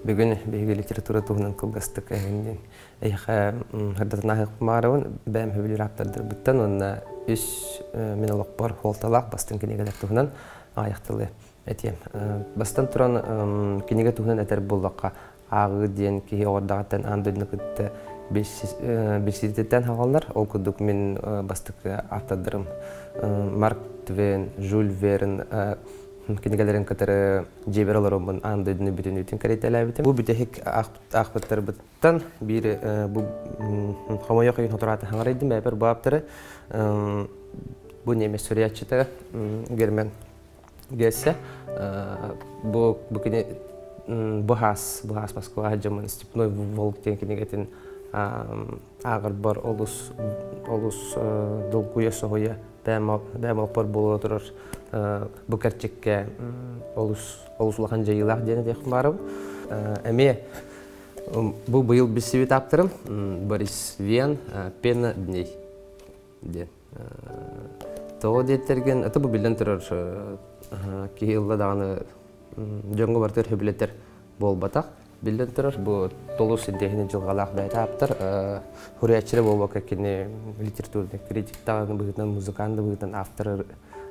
Бүгін бейгі литература туғынан қылғастық әйінен. Әйіға ғырдатын ағық мағарауын бәм хөбілер аптардыр бұттан, онына үш мен олық бар холталақ бастың кенегелер туғынан аяқтылы әтем. Бастан тұран кенеге туғынан әтер болдаққа ағы ден кейі ордағаттан андойны күтті белсететтен хағалар. Ол күдік мен бастық аптардырым Марк Твен, Жюль Верн, кенегелерин катары жебер оларымын андойдыны бүтін өтін кәрет әләбітім. Бұл бүтәхік ақпыттар бұттан бір қамайы қойын отыраты хаңарайдым бәйбір бұл аптары. Бұл немес сүриятчыты гермен гәсі. Бұл күні бұхас Москва жамын степной волк тен кенегетін ағыр бар олыс долгуя соғуя бәм алпар болу отырыр. Бұл кәрчекке олысулақан жайылақ дені деқім барым. Әме бұл бұйыл біз себет аптырым. Борис Вен, Пена дней. Тоғы деттерген, әті бұл білден тұрыр кейілі дағаны жоңғы бартыр хөбілеттер бол батақ. Білден тұрыр, бұл толу сендегіне жылғалақ бәйті аптыр. Хуриятчыры бол бақы кені литературды критик тағаны бұғытынан, музыканды бұғытынан,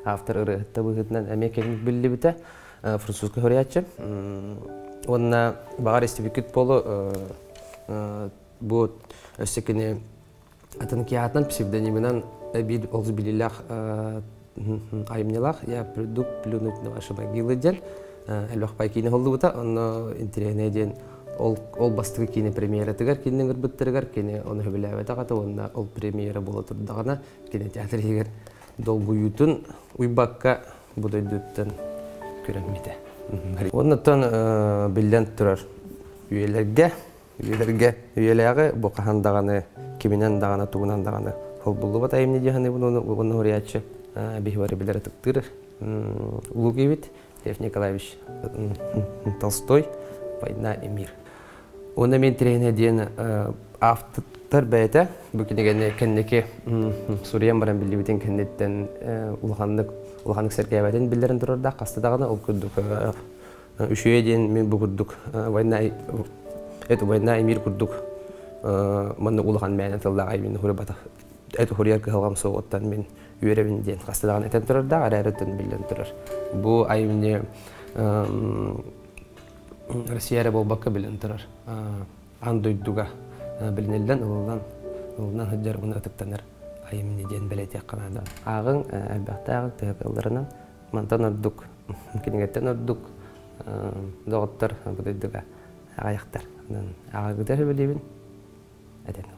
автор ұрығытты бұғытынан әме кеңік білді біті французға хуриятчы. Онына бағар естебекет болу бұл өссекені атын кеатынан псевдонимынан бір олзы біліліғ айымнелақ, я продукт плюнутного шамагилы ден. Әлбақпай кейіне олды бұта, оны интерегіне ден ол бастығы кейіне премьера тігер, кейінен ғырбыттырығар, кейіне оны хөбілі әует ағаты, онына ол премьера болы тұрдағына, кейіне театр егер долгуютын уйбаққа бұдайдыттын көрінмейді. Оннаттан білден тұрар үйелерге бұқахандағаны, кемінен дағаны, туғынан дағаны ол бұлды бат айымне дегені бұны ғыриятшы бейбары білері тұқтыр. Лугевит Лев Николаевич Толстой «Война и мир». Оны мен тірегіне дейін автор бәйті, бүкінегені кәннеке Суриян баран білді бітен кәннеттен ұлғанық сәркәйбәтен білдерін тұрарда қастыдағына ол күрдік. Үшуе дейін мен бұғырдық «Война и мир» күрдік. Мұны ұлған мәйін тылдағы аймен хүрі батақ. Әті хүрияр кығылғам соғыттан мен үйеревін дейін қастыдағын әтен тұрарда, әрәріттен білден тұрар. Бұл айымне Россияра болбаққа білін тұрар. Андойдуға білінелден ұлынан хүддер ұны ұтықтаныр айымне дейін білетек қанады. Ағың, әлбәқті ағың тұғылдарынан мантан ұрдық, кенегеттен ұрдық, доғыттар бұдайдыға ағаяқтар. Ағығыдар білейбін әден.